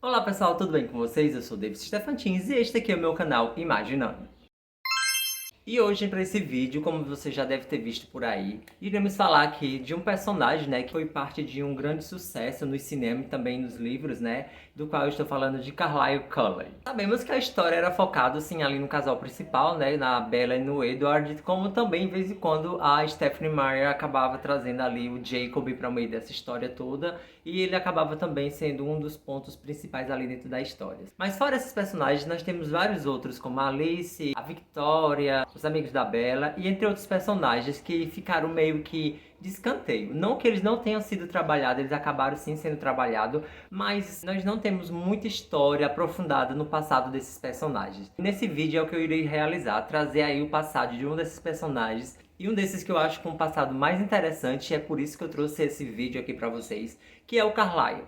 Olá pessoal, tudo bem com vocês? Eu sou o David Stefantins e este aqui é o meu canal Imaginando. E hoje, para esse vídeo, como você já deve ter visto por aí, iremos falar aqui de um personagem, né, que foi parte de um grande sucesso no cinema e também nos livros, né, do qual eu estou falando de Carlisle Cullen. Sabemos que a história era focada, assim, ali no casal principal, né, na Bella e no Edward, como também, de vez em quando, a Stephenie Meyer acabava trazendo ali o Jacob para o meio dessa história toda, e ele acabava também sendo um dos pontos principais ali dentro da história. Mas fora esses personagens, nós temos vários outros, como a Alice, a Victoria, os amigos da Bella e entre outros personagens que ficaram meio que de escanteio. Não que eles não tenham sido trabalhados, eles acabaram sim sendo trabalhados, mas nós não temos muita história aprofundada no passado desses personagens. Nesse vídeo é o que eu irei realizar, trazer aí o passado de um desses personagens e um desses que eu acho com um passado mais interessante, e é por isso que eu trouxe esse vídeo aqui pra vocês, que é o Carlisle.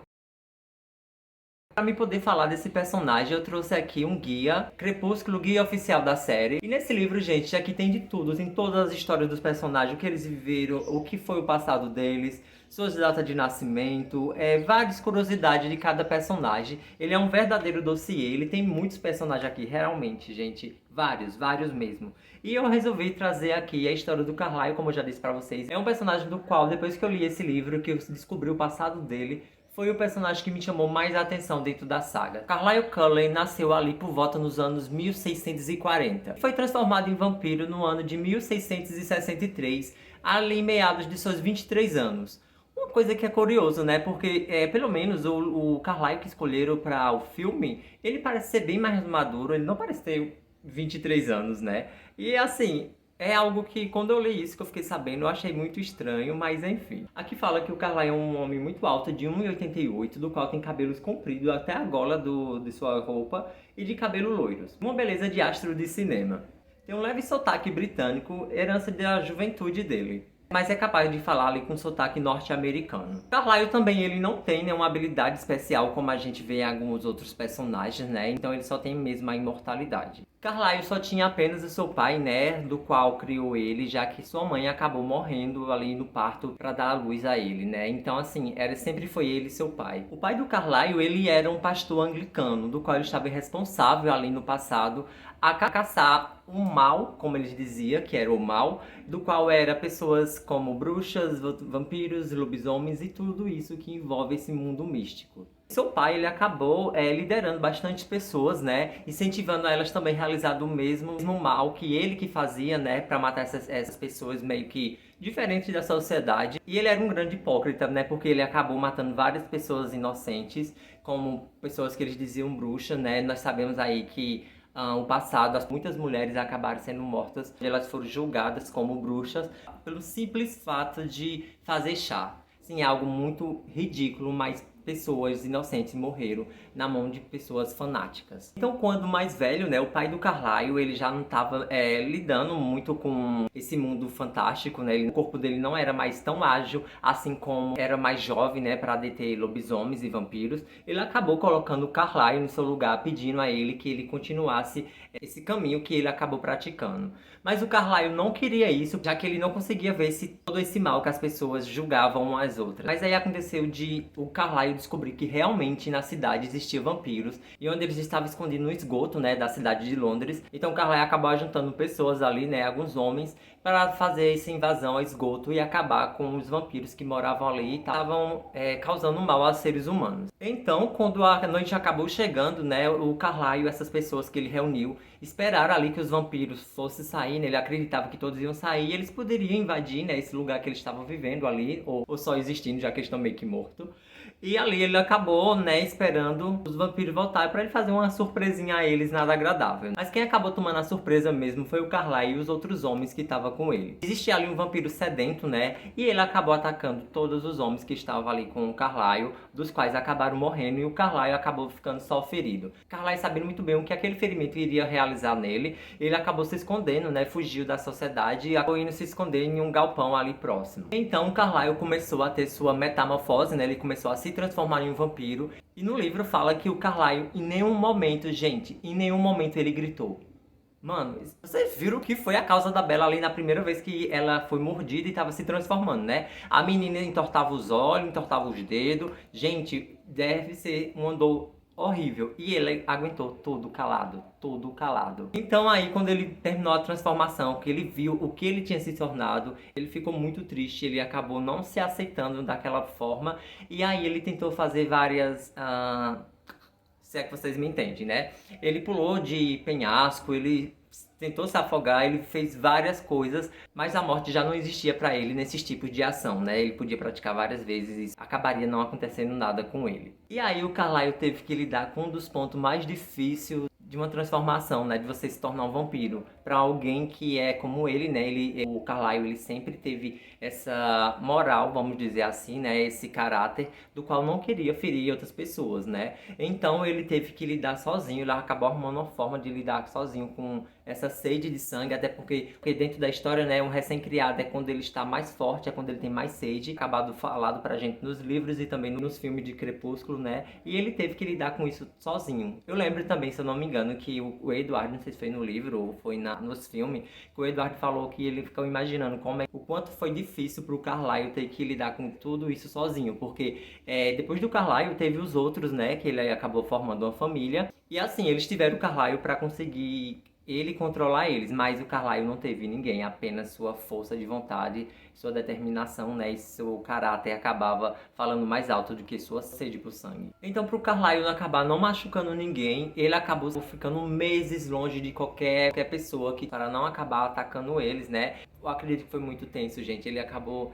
Para me poder falar desse personagem, eu trouxe aqui um guia, Crepúsculo, guia oficial da série. E nesse livro, gente, aqui tem de tudo, tem todas as histórias dos personagens, o que eles viveram, o que foi o passado deles, suas datas de nascimento, várias curiosidades de cada personagem. Ele é um verdadeiro dossiê, ele tem muitos personagens aqui, realmente, gente, vários mesmo. E eu resolvi trazer aqui a história do Carlisle, como eu já disse pra vocês. É um personagem do qual, depois que eu li esse livro, que eu descobri o passado dele, foi o personagem que me chamou mais a atenção dentro da saga. Carlisle Cullen nasceu ali por volta nos anos 1640. Foi transformado em vampiro no ano de 1663, ali em meados de seus 23 anos. Uma coisa que é curioso, né? Porque, pelo menos, o Carlisle que escolheram para o filme, ele parece ser bem mais maduro, ele não parece ter 23 anos, né? E assim, é algo que, quando eu li isso, que eu fiquei sabendo, eu achei muito estranho, mas enfim. Aqui fala que o Carlisle é um homem muito alto, de 1,88, do qual tem cabelos compridos até a gola de sua roupa e de cabelo loiros. Uma beleza de astro de cinema. Tem um leve sotaque britânico, herança da juventude dele, mas é capaz de falar ali com sotaque norte-americano. Carlisle também ele não tem nenhuma habilidade especial como a gente vê em alguns outros personagens, né? Então ele só tem mesmo a imortalidade. Carlisle só tinha apenas o seu pai, né, do qual criou ele, já que sua mãe acabou morrendo ali no parto para dar a luz a ele, né? Então assim, sempre foi ele seu pai. O pai do Carlisle, ele era um pastor anglicano, do qual ele estava responsável ali no passado a caçar o mal, como eles diziam, que era o mal, do qual era pessoas como bruxas, vampiros, lobisomens e tudo isso que envolve esse mundo místico. Seu pai, ele acabou liderando bastante pessoas, né, incentivando elas também a realizar o mesmo mal que ele que fazia, né, para matar essas pessoas meio que diferentes da sociedade. E ele era um grande hipócrita, né, porque ele acabou matando várias pessoas inocentes, como pessoas que eles diziam bruxas, né. Nós sabemos aí que o passado, muitas mulheres acabaram sendo mortas, elas foram julgadas como bruxas pelo simples fato de fazer chá. Sim, é algo muito ridículo, mas pessoas inocentes morreram na mão de pessoas fanáticas. Então, quando mais velho, né, o pai do Carlisle, ele já não estava lidando muito com esse mundo fantástico, né? O corpo dele não era mais tão ágil, assim como era mais jovem, né, para deter lobisomens e vampiros. Ele acabou colocando o Carlisle no seu lugar, pedindo a ele que ele continuasse esse caminho que ele acabou praticando. Mas o Carlisle não queria isso, já que ele não conseguia ver todo esse mal que as pessoas julgavam umas às outras. Mas aí aconteceu de o Carlisle descobrir que realmente na cidade existiam vampiros, e onde eles estavam escondidos no esgoto, né, da cidade de Londres. Então o Carlisle acabou juntando pessoas ali, né, alguns homens, para fazer essa invasão ao esgoto e acabar com os vampiros que moravam ali e estavam causando mal aos seres humanos. Então, quando a noite acabou chegando, né, o Carlisle e essas pessoas que ele reuniu esperaram ali que os vampiros fossem sair, né, ele acreditava que todos iam sair e eles poderiam invadir, né, esse lugar que eles estavam vivendo ali, ou só existindo, já que eles estão meio que mortos. E ali ele acabou, né, esperando os vampiros voltarem para ele fazer uma surpresinha a eles, nada agradável. Mas quem acabou tomando a surpresa mesmo foi o Carlisle e os outros homens que estavam com ele. Existia ali um vampiro sedento, né, e ele acabou atacando todos os homens que estavam ali com o Carlisle, dos quais acabaram morrendo, e o Carlisle acabou ficando só ferido. Carlisle, sabendo muito bem o que aquele ferimento iria realizar nele, ele acabou se escondendo, né, fugiu da sociedade e acabou indo se esconder em um galpão ali próximo. Então o Carlisle começou a ter sua metamorfose, né, ele começou a se transformar em um vampiro. E no livro fala que o Carlisle, em nenhum momento, gente, em nenhum momento ele gritou. Mano, vocês viram que foi a causa da Bella ali na primeira vez que ela foi mordida e tava se transformando, né? A menina entortava os olhos, entortava os dedos. Gente, deve ser uma dor horrível. E ele aguentou todo calado, todo calado. Então aí, quando ele terminou a transformação, que ele viu o que ele tinha se tornado, ele ficou muito triste, ele acabou não se aceitando daquela forma. E aí ele tentou fazer várias... se é que vocês me entendem, né? Ele pulou de penhasco, ele tentou se afogar, ele fez várias coisas, mas a morte já não existia pra ele nesses tipos de ação, né? Ele podia praticar várias vezes e acabaria não acontecendo nada com ele. E aí o Carlyle teve que lidar com um dos pontos mais difíceis de uma transformação, né, de você se tornar um vampiro, para alguém que é como ele, né, o Carlyle, ele sempre teve essa moral, vamos dizer assim, né, esse caráter do qual não queria ferir outras pessoas, né, então ele teve que lidar sozinho, ele acabou arrumando uma forma de lidar sozinho com essa sede de sangue, até porque dentro da história, né, um recém-criado é quando ele está mais forte, é quando ele tem mais sede, acabado falado pra gente nos livros e também nos filmes de Crepúsculo, né, e ele teve que lidar com isso sozinho. Eu lembro também, se eu não me engano, que o Edward, não sei se foi no livro ou foi nos filmes, que o Edward falou que ele ficou imaginando o quanto foi difícil pro Carlyle ter que lidar com tudo isso sozinho, porque depois do Carlyle teve os outros, né, que ele acabou formando uma família, e assim, eles tiveram o Carlyle para conseguir ele controlar eles, mas o Carlyle não teve ninguém, apenas sua força de vontade, sua determinação, né, e seu caráter acabava falando mais alto do que sua sede por sangue. Então, pro Carlyle acabar não machucando ninguém, ele acabou ficando meses longe de qualquer pessoa que para não acabar atacando eles, né. Eu acredito que foi muito tenso, gente. Ele acabou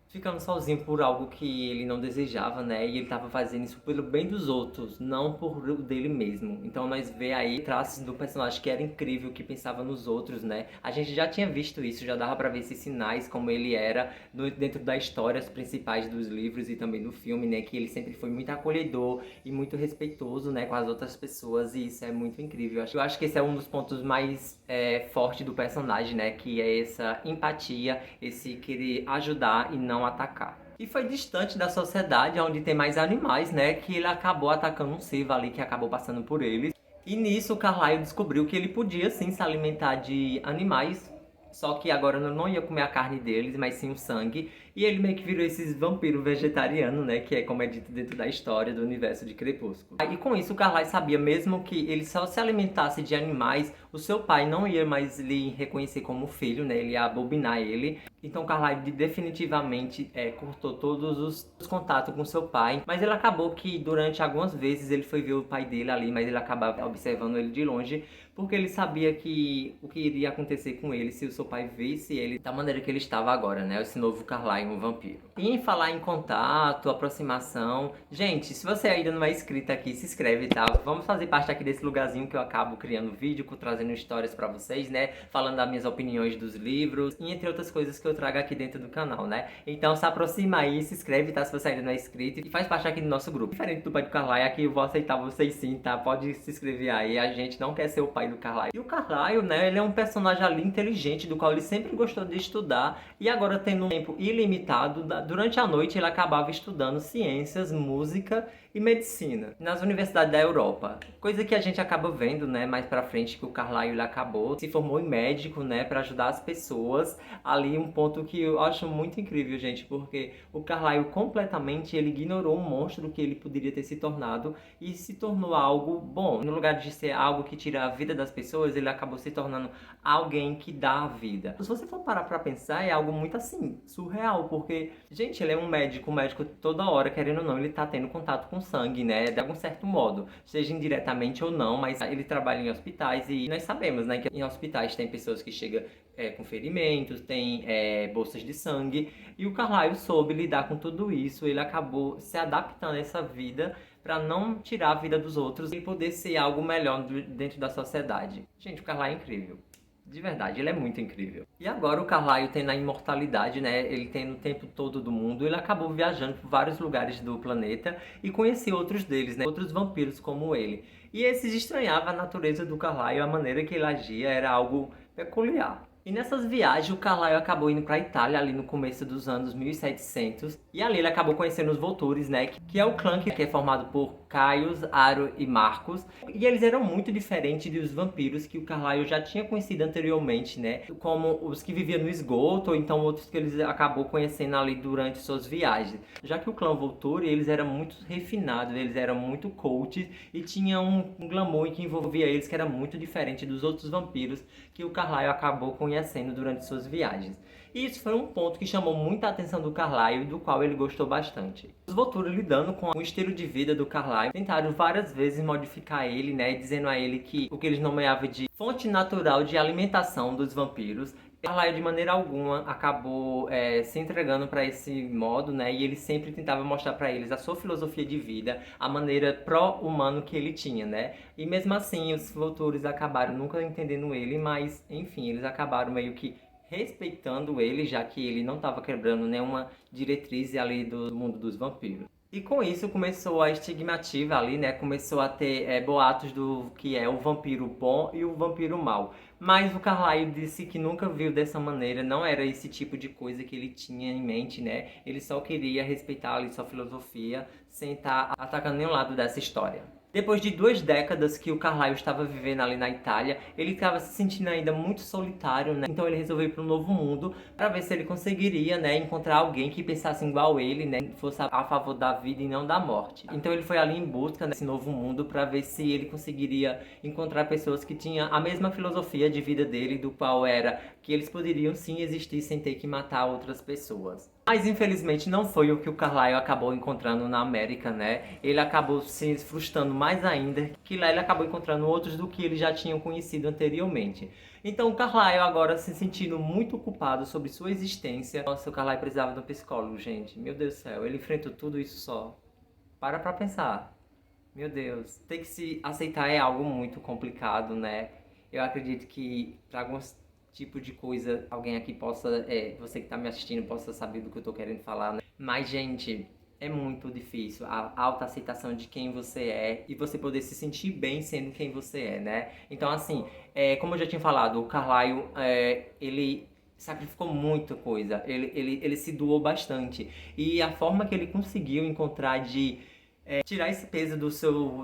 ficando sozinho por algo que ele não desejava, né? E ele tava fazendo isso pelo bem dos outros, não por o dele mesmo. Então nós vê aí traços do personagem que era incrível, que pensava nos outros, né? A gente já tinha visto isso, já dava pra ver esses sinais como ele era dentro das histórias principais dos livros e também do filme, né? Que ele sempre foi muito acolhedor e muito respeitoso, né? Com as outras pessoas, e isso é muito incrível. Eu acho que esse é um dos pontos mais fortes do personagem, né? Que é essa empatia, esse querer ajudar e não atacar. E foi distante da sociedade, onde tem mais animais, né, que ele acabou atacando um cervo ali que acabou passando por ele. E nisso o Carlyle descobriu que ele podia sim se alimentar de animais, só que agora não ia comer a carne deles, mas sim o sangue. E ele meio que virou esses vampiro vegetariano, né, que é como é dito dentro da história do universo de Crepúsculo. E com isso o Carlyle sabia mesmo que ele só se alimentasse de animais, o seu pai não ia mais lhe reconhecer como filho, né, ele ia abominar ele. Então Carlyle definitivamente cortou todos os contatos com seu pai, mas ele acabou que durante algumas vezes ele foi ver o pai dele ali, mas ele acabava observando ele de longe, porque ele sabia que o que iria acontecer com ele se o seu pai visse ele da maneira que ele estava agora, né, esse novo Carlyle, um vampiro. E em falar em contato, aproximação, gente, se você ainda não é inscrito aqui, se inscreve, tá? Vamos fazer parte aqui desse lugarzinho que eu acabo criando vídeo, trazendo histórias pra vocês, né, falando das minhas opiniões dos livros, e entre outras coisas que eu trago aqui dentro do canal, né? Então se aproxima aí, se inscreve, tá? Se você ainda não é inscrito, e faz parte aqui do nosso grupo. Diferente do pai do Carlyle, aqui eu vou aceitar vocês sim, tá? Pode se inscrever aí, a gente não quer ser o pai do Carlyle. E o Carlyle, né, ele é um personagem ali inteligente, do qual ele sempre gostou de estudar, e agora tendo um tempo ilimitado, durante a noite ele acabava estudando ciências, música e medicina nas universidades da Europa. Coisa que a gente acaba vendo, né, mais pra frente, que o Carlyle acabou, se formou em médico, né, pra ajudar as pessoas. Ali um ponto que eu acho muito incrível, gente, porque o Carlyle completamente ele ignorou o monstro que ele poderia ter se tornado e se tornou algo bom. No lugar de ser algo que tira a vida das pessoas, ele acabou se tornando alguém que dá a vida. Se você for parar pra pensar, é algo muito assim, surreal, porque, gente, ele é um médico toda hora, querendo ou não, ele tá tendo contato com sangue, né, de algum certo modo, seja indiretamente ou não, mas ele trabalha em hospitais e nós sabemos, né, que em hospitais tem pessoas que chegam com ferimentos, tem bolsas de sangue, e o Carlyle soube lidar com tudo isso, ele acabou se adaptando a essa vida para não tirar a vida dos outros e poder ser algo melhor dentro da sociedade. Gente, o Carlyle é incrível. De verdade, ele é muito incrível. E agora o Carlyle tendo a imortalidade, né? Ele tendo o tempo todo do mundo, ele acabou viajando por vários lugares do planeta e conhecia outros deles, né? Outros vampiros como ele. E esses estranhavam a natureza do Carlyle, a maneira que ele agia era algo peculiar. E nessas viagens, o Carlyle acabou indo pra Itália, ali no começo dos anos 1700. E ali ele acabou conhecendo os Volturi, né? Que é o clã que é formado por Caius, Aro e Marcos. E eles eram muito diferentes dos vampiros que o Carlyle já tinha conhecido anteriormente, né? Como os que viviam no esgoto, ou então outros que eles acabou conhecendo ali durante suas viagens. Já que o clã Volturi, eles eram muito refinados, eles eram muito cults e tinha um glamour que envolvia eles que era muito diferente dos outros vampiros que o Carlyle acabou conhecendo durante suas viagens. E isso foi um ponto que chamou muita atenção do Carlyle e do qual ele gostou bastante. Os Volturi, lidando com o estilo de vida do Carlyle, tentaram várias vezes modificar ele, né, dizendo a ele que o que eles nomeavam de fonte natural de alimentação dos vampiros. Carlyle de maneira alguma acabou se entregando para esse modo, né? E ele sempre tentava mostrar para eles a sua filosofia de vida, a maneira pró-humano que ele tinha, né? E mesmo assim, os Volturi acabaram nunca entendendo ele, mas enfim, eles acabaram meio que respeitando ele, já que ele não estava quebrando nenhuma diretriz ali do mundo dos vampiros. E com isso começou a estigmativa ali, né? Começou a ter boatos do que é o vampiro bom e o vampiro mau. Mas o Carlyle disse que nunca viu dessa maneira, não era esse tipo de coisa que ele tinha em mente, né? Ele só queria respeitar ali sua filosofia, sem estar atacando nenhum lado dessa história. Depois de 2 décadas que o Carlyle estava vivendo ali na Itália, ele estava se sentindo ainda muito solitário, né? Então ele resolveu ir para um novo mundo para ver se ele conseguiria, né, encontrar alguém que pensasse igual ele, né, fosse a favor da vida e não da morte. Então ele foi ali em busca desse novo mundo para ver se ele conseguiria encontrar pessoas que tinham a mesma filosofia de vida dele, do qual era que eles poderiam sim existir sem ter que matar outras pessoas. Mas infelizmente não foi o que o Carlyle acabou encontrando na América, né? Ele acabou se frustrando mais ainda, que lá ele acabou encontrando outros do que ele já tinha conhecido anteriormente. Então o Carlyle agora se sentindo muito culpado sobre sua existência. Nossa, o Carlyle precisava de um psicólogo, gente. Meu Deus do céu, ele enfrentou tudo isso só. Para pra pensar. Meu Deus, ter que se aceitar é algo muito complicado, né? Eu acredito que para alguns tipo de coisa, alguém aqui possa, você que tá me assistindo, possa saber do que eu tô querendo falar, né? Mas, gente, é muito difícil a autoaceitação de quem você é e você poder se sentir bem sendo quem você é, né? Então, assim, como eu já tinha falado, o Carlyle, ele sacrificou muita coisa, ele se doou bastante. E a forma que ele conseguiu encontrar de tirar esse peso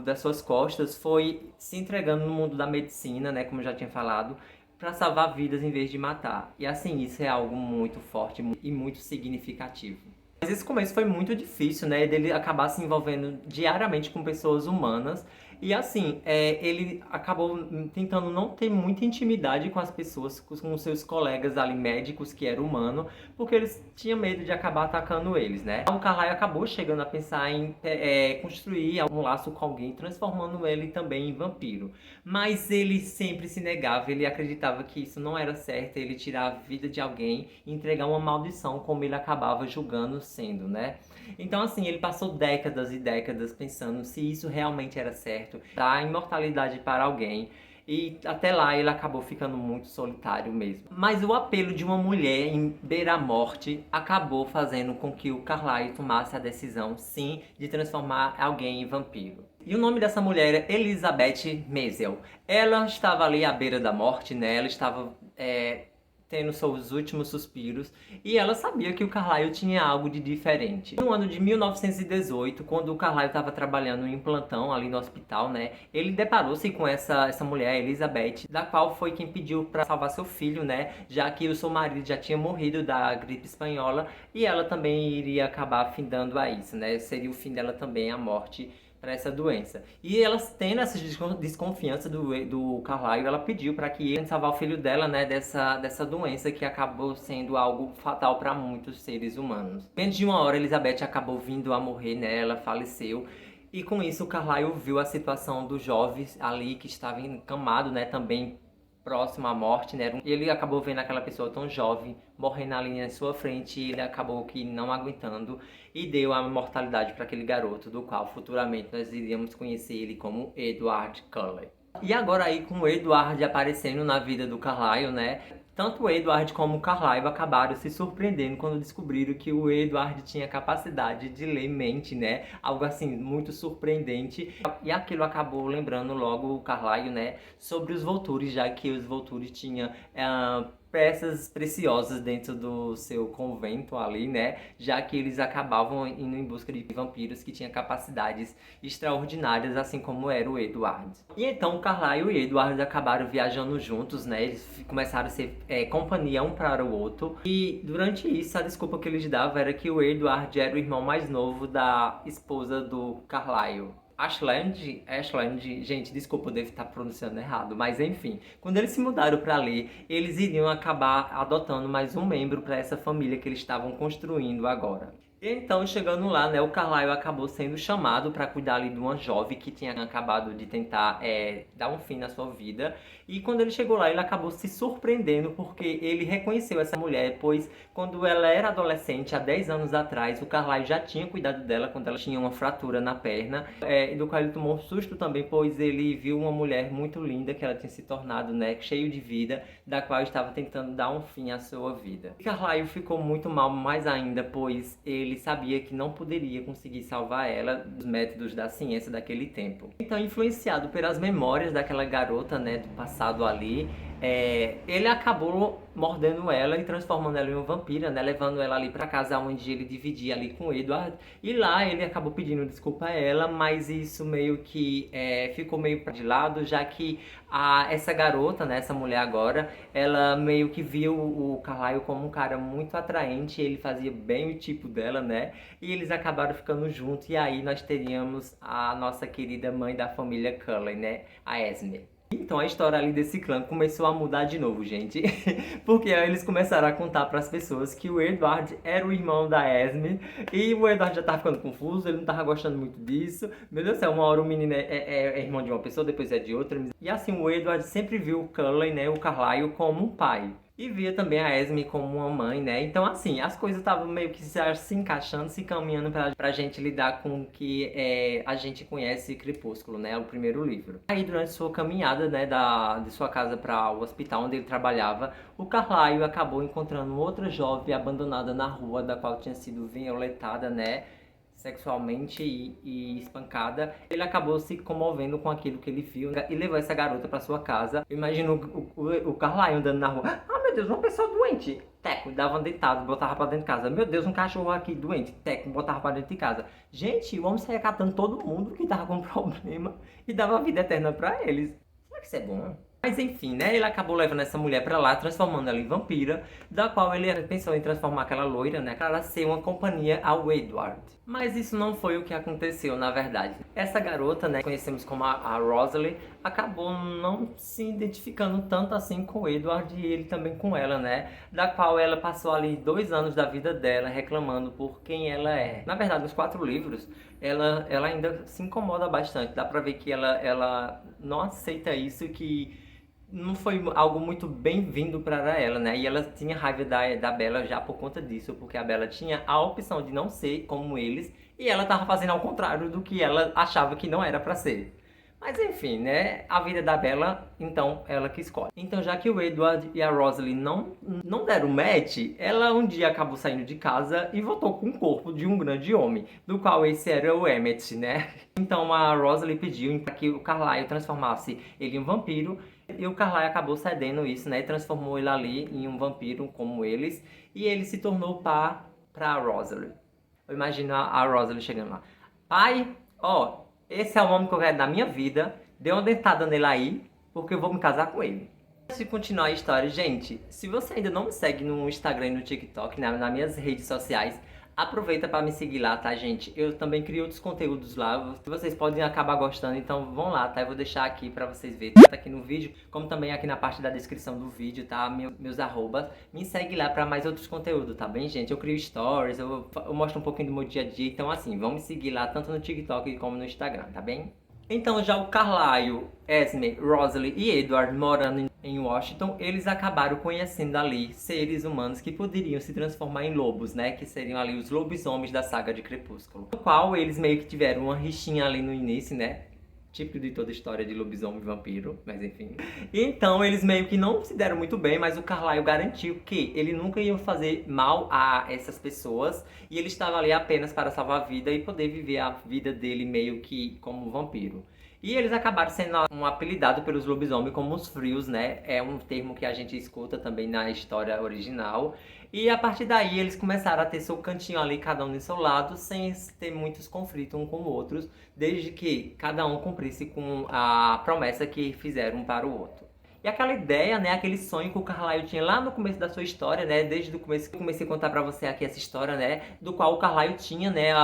das suas costas foi se entregando no mundo da medicina, né, como eu já tinha falado, para salvar vidas em vez de matar. E assim, isso é algo muito forte e muito significativo. Mas esse começo foi muito difícil, né, dele acabar se envolvendo diariamente com pessoas humanas. E assim, ele acabou tentando não ter muita intimidade com as pessoas, com os seus colegas ali médicos, que eram humanos, porque eles tinham medo de acabar atacando eles, né? O Carlyle acabou chegando a pensar em construir um laço com alguém, transformando ele também em vampiro. Mas ele sempre se negava, ele acreditava que isso não era certo, ele tirar a vida de alguém e entregar uma maldição, como ele acabava julgando sendo, né? Então, assim, ele passou décadas e décadas pensando se isso realmente era certo, dar imortalidade para alguém. E até lá ele acabou ficando muito solitário mesmo. Mas o apelo de uma mulher em beira à morte acabou fazendo com que o Carlyle tomasse a decisão, sim, de transformar alguém em vampiro. E o nome dessa mulher é Elizabeth Maisel. Ela estava ali à beira da morte, né? Ela estava tendo seus últimos suspiros, e ela sabia que o Carlyle tinha algo de diferente. No ano de 1918, quando o Carlyle estava trabalhando em plantão ali no hospital, né, ele deparou-se com essa mulher, Elizabeth, da qual foi quem pediu para salvar seu filho, né, já que o seu marido já tinha morrido da gripe espanhola, e ela também iria acabar findando a isso, né, seria o fim dela também, a morte para essa doença. E ela, tendo essa desconfiança do Carlyle, ela pediu para que ele salvar o filho dela, né, dessa doença que acabou sendo algo fatal para muitos seres humanos. Menos de uma hora, Elizabeth acabou vindo a morrer, né, ela faleceu. E com isso, o Carlyle viu a situação do jovem ali que estava encamado, né, também próximo à morte, né? E ele acabou vendo aquela pessoa tão jovem morrendo ali na sua frente, e ele acabou que não aguentando e deu a imortalidade para aquele garoto, do qual futuramente nós iríamos conhecer ele como Edward Cullen. E agora aí com o Edward aparecendo na vida do Carlyle, né? Tanto o Edward como o Carlyle acabaram se surpreendendo quando descobriram que o Edward tinha capacidade de ler mente, né? Algo assim, muito surpreendente. E aquilo acabou lembrando logo o Carlyle, né? Sobre os Volturi, já que os Volturi tinham peças preciosas dentro do seu convento ali, né? Já que eles acabavam indo em busca de vampiros que tinham capacidades extraordinárias, assim como era o Edward. E então o Carlyle e o Edward acabaram viajando juntos, né? Eles começaram a ser companhia um para o outro. E durante isso, a desculpa que eles davam era que o Edward era o irmão mais novo da esposa do Carlyle. Ashland, gente, desculpa, eu devo estar pronunciando errado, mas enfim, quando eles se mudaram para ali, eles iriam acabar adotando mais um membro para essa família que eles estavam construindo agora. Então, chegando lá, né, o Carlyle acabou sendo chamado para cuidar ali de uma jovem que tinha acabado de tentar dar um fim na sua vida. E quando ele chegou lá, ele acabou se surpreendendo porque ele reconheceu essa mulher, pois quando ela era adolescente, há 10 anos atrás, o Carlyle já tinha cuidado dela quando ela tinha uma fratura na perna. Do qual ele tomou um susto também, pois ele viu uma mulher muito linda que ela tinha se tornado, né, cheio de vida, da qual estava tentando dar um fim à sua vida. E Carlyle ficou muito mal, mais ainda, pois ele sabia que não poderia conseguir salvar ela dos métodos da ciência daquele tempo. Então, influenciado pelas memórias daquela garota, né, do passado ali, ele acabou mordendo ela e transformando ela em uma vampira, né, levando ela ali para casa onde ele dividia ali com o Edward. E lá ele acabou pedindo desculpa a ela, mas isso meio que ficou meio de lado, já que essa garota, né, essa mulher agora, ela meio que viu o Carlyle como um cara muito atraente, ele fazia bem o tipo dela, né, e eles acabaram ficando juntos, e aí nós teríamos a nossa querida mãe da família Cullen, né, a Esme. Então a história ali desse clã começou a mudar de novo, gente. Porque aí eles começaram a contar para as pessoas que o Edward era o irmão da Esme. E o Edward já tava ficando confuso, ele não tava gostando muito disso. Meu Deus do céu, uma hora o menino é irmão de uma pessoa, depois é de outra. E assim, o Edward sempre viu o Cullen, né, o Carlyle, como um pai. E via também a Esme como uma mãe, né? Então, assim, as coisas estavam meio que se encaixando, se caminhando pra gente lidar com o que a gente conhece Crepúsculo, né? O primeiro livro. Aí, durante sua caminhada, né, de sua casa para o hospital onde ele trabalhava, o Carlyle acabou encontrando outra jovem abandonada na rua, da qual tinha sido violentada, né, sexualmente e espancada. Ele acabou se comovendo com aquilo que ele viu, né, e levou essa garota para sua casa. Eu imagino o Carlyle andando na rua. Ah, meu Deus, uma pessoa doente. Teco, dava um deitado, botava pra dentro de casa. Meu Deus, um cachorro aqui doente. Teco, botava pra dentro de casa. Gente, o homem saía catando todo mundo que tava com problema e dava vida eterna pra eles. Será que isso é bom? Mas enfim, né, ele acabou levando essa mulher pra lá, transformando ela em vampira, da qual ele pensou em transformar aquela loira, né, para ser uma companhia ao Edward. Mas isso não foi o que aconteceu, na verdade. Essa garota, né, que conhecemos como a Rosalie, acabou não se identificando tanto assim com o Edward e ele também com ela, né, da qual ela passou ali 2 anos da vida dela reclamando por quem ela é. Na verdade, nos 4 livros, ela ainda se incomoda bastante, dá pra ver que ela não aceita isso, que não foi algo muito bem-vindo para ela, né? E ela tinha raiva da Bella já por conta disso, porque a Bella tinha a opção de não ser como eles e ela tava fazendo ao contrário do que ela achava que não era para ser. Mas enfim, né? A vida da Bella, então, ela que escolhe. Então, já que o Edward e a Rosalie não deram match, ela um dia acabou saindo de casa e voltou com o corpo de um grande homem, do qual esse era o Emmett, né? Então, a Rosalie pediu para que o Carlyle transformasse ele em um vampiro, e o Carlyle acabou cedendo isso, né? Transformou ele ali em um vampiro como eles, e ele se tornou par para a Rosalie. Eu imagino a Rosalie chegando lá. Pai, ó, esse é o homem que eu quero na minha vida. Dê uma dentada nele aí, porque eu vou me casar com ele. Antes de continuar a história, gente, se você ainda não me segue no Instagram e no TikTok, nas minhas redes sociais, aproveita para me seguir lá, tá, gente? Eu também crio outros conteúdos lá, vocês podem acabar gostando, então vão lá, tá? Eu vou deixar aqui para vocês verem, tanto aqui no vídeo, como também aqui na parte da descrição do vídeo, tá? Meus arrobas. Me segue lá para mais outros conteúdos, tá bem, gente? Eu crio stories, eu mostro um pouquinho do meu dia a dia, então assim, vão me seguir lá, tanto no TikTok como no Instagram, tá bem? Então já o Carlyle, Esme, Rosalie e Edward morando em Washington, eles acabaram conhecendo ali seres humanos que poderiam se transformar em lobos, né? Que seriam ali os lobisomens da saga de Crepúsculo. No qual eles meio que tiveram uma rixinha ali no início, né? Típico de toda história de lobisomem e vampiro, mas enfim. Então eles meio que não se deram muito bem, mas o Carlyle garantiu que ele nunca ia fazer mal a essas pessoas e ele estava ali apenas para salvar a vida e poder viver a vida dele meio que como vampiro. E eles acabaram sendo um apelidado pelos lobisomens como os frios, né? É um termo que a gente escuta também na história original. E a partir daí eles começaram a ter seu cantinho ali, cada um do seu lado, sem ter muitos conflitos um com os outros, desde que cada um cumprisse com a promessa que fizeram um para o outro. E aquela ideia, né, aquele sonho que o Carlyle tinha lá no começo da sua história, né, desde o começo que eu comecei a contar pra você aqui essa história, né, do qual o Carlyle tinha, né,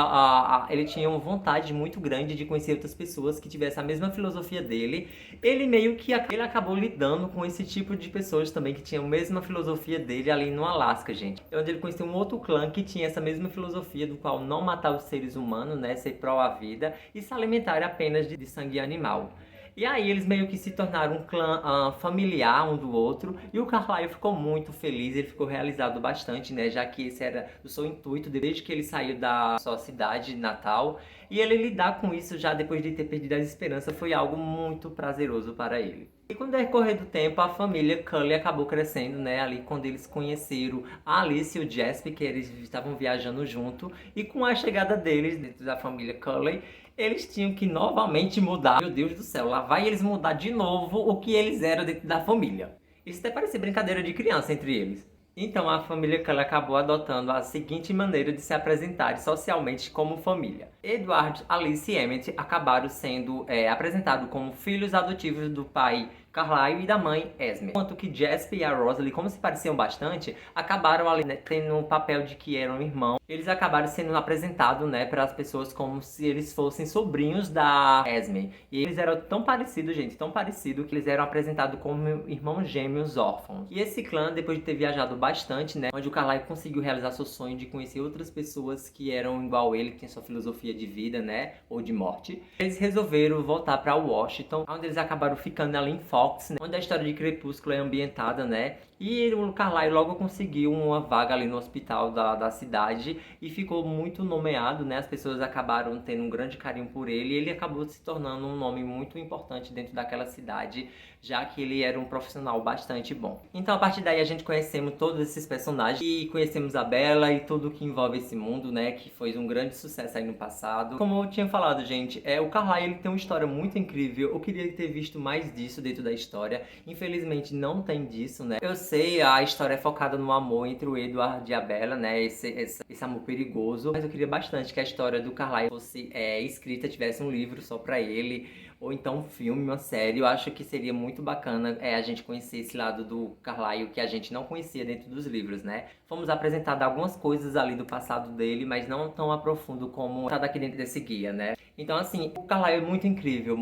ele tinha uma vontade muito grande de conhecer outras pessoas que tivessem a mesma filosofia dele. Ele meio que ele acabou lidando com esse tipo de pessoas também que tinham a mesma filosofia dele ali no Alasca, gente. É onde ele conheceu um outro clã que tinha essa mesma filosofia do qual não matar os seres humanos, né, ser pró a vida e se alimentar apenas de sangue animal. E aí eles meio que se tornaram um clã familiar um do outro, e o Carlyle ficou muito feliz, ele ficou realizado bastante, né, já que esse era o seu intuito desde que ele saiu da sua cidade natal, e ele lidar com isso já depois de ter perdido a esperança foi algo muito prazeroso para ele. E com o decorrer do tempo, a família Cully acabou crescendo, né, ali quando eles conheceram a Alice e o Jasper, que eles estavam viajando junto, e com a chegada deles dentro da família Cully, eles tinham que novamente mudar. Meu Deus do céu, lá vai eles mudar de novo o que eles eram dentro da família. Isso até parecia brincadeira de criança entre eles. Então a família Cully acabou adotando a seguinte maneira de se apresentar socialmente como família. Edward, Alice e Emmett acabaram sendo apresentados como filhos adotivos do pai Carlyle e da mãe Esme. Enquanto que Jasper e a Rosalie, como se pareciam bastante, acabaram ali, né, tendo um papel de que eram irmãos. Eles acabaram sendo apresentados, né, para as pessoas como se eles fossem sobrinhos da Esme. E eles eram tão parecidos, gente, tão parecidos, que eles eram apresentados como irmãos gêmeos órfãos. E esse clã, depois de ter viajado bastante, né, onde o Carlyle conseguiu realizar seu sonho de conhecer outras pessoas que eram igual ele, que tinham sua filosofia de vida, né, ou de morte, eles resolveram voltar para Washington, onde eles acabaram ficando ali em Fox, né, onde a história de Crepúsculo é ambientada, né, e o Carlyle logo conseguiu uma vaga ali no hospital da cidade e ficou muito nomeado, né? As pessoas acabaram tendo um grande carinho por ele e ele acabou se tornando um nome muito importante dentro daquela cidade, já que ele era um profissional bastante bom. Então a partir daí a gente conhecemos todos esses personagens e conhecemos a Bella e tudo que envolve esse mundo, né? Que foi um grande sucesso aí no passado. Como eu tinha falado, gente, o Carlyle ele tem uma história muito incrível. Eu queria ter visto mais disso dentro da história. Infelizmente não tem disso, né? Eu sei, a história é focada no amor entre o Edward e a Bella, né? Esse amor perigoso. Mas eu queria bastante que a história do Carlyle fosse escrita, tivesse um livro só pra ele, ou então um filme, uma série. Eu acho que seria muito bacana a gente conhecer esse lado do Carlyle que a gente não conhecia dentro dos livros, né? Fomos apresentadas algumas coisas ali do passado dele, mas não tão a profundo como tá daqui dentro desse guia, né? Então, assim, o Carlyle é muito incrível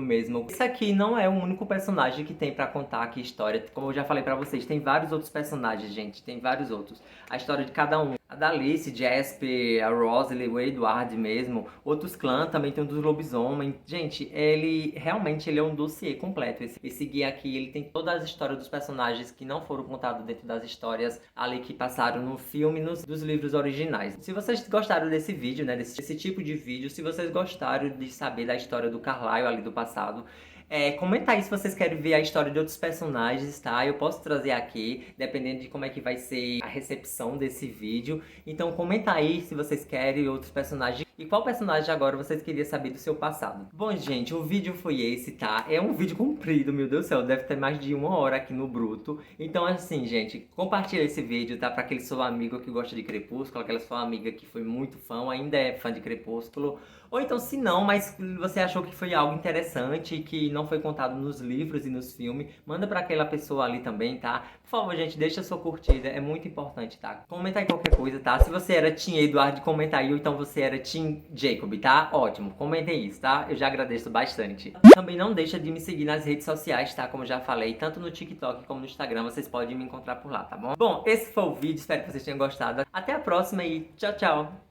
mesmo. Esse aqui não é o único personagem que tem pra contar aqui a história. Como eu já falei pra vocês, tem vários outros personagens, gente. Tem vários outros. A história de cada um. A da Alice, Jasper, a Rosalie, o Edward mesmo. Outros clãs também tem um dos lobisomens. Gente, ele realmente é um dossiê completo. Esse guia aqui, ele tem todas as histórias dos personagens que não foram contados dentro das histórias ali que passaram no filme e dos livros originais. Se vocês gostaram desse vídeo, né, desse tipo de vídeo, se vocês gostaram de saber da história do Carlyle ali do passado, comenta aí se vocês querem ver a história de outros personagens, tá? Eu posso trazer aqui, dependendo de como é que vai ser a recepção desse vídeo. Então comenta aí se vocês querem outros personagens e qual personagem agora vocês queriam saber do seu passado. Bom, gente, o vídeo foi esse, tá? É um vídeo comprido, meu Deus do céu, deve ter mais de 1 hora aqui no bruto. Então assim, gente, compartilha esse vídeo, tá? Pra aquele seu amigo que gosta de Crepúsculo, aquela sua amiga que foi muito fã, ainda é fã de Crepúsculo. Ou então, se não, mas você achou que foi algo interessante que não foi contado nos livros e nos filmes, manda pra aquela pessoa ali também, tá? Por favor, gente, deixa a sua curtida, é muito importante, tá? Comenta aí qualquer coisa, tá? Se você era Team Edward, comenta aí, ou então você era Team Jacob, tá? Ótimo, comentem isso, tá? Eu já agradeço bastante. Também não deixa de me seguir nas redes sociais, tá? Como já falei, tanto no TikTok como no Instagram, vocês podem me encontrar por lá, tá bom? Bom, esse foi o vídeo, espero que vocês tenham gostado. Até a próxima e tchau, tchau!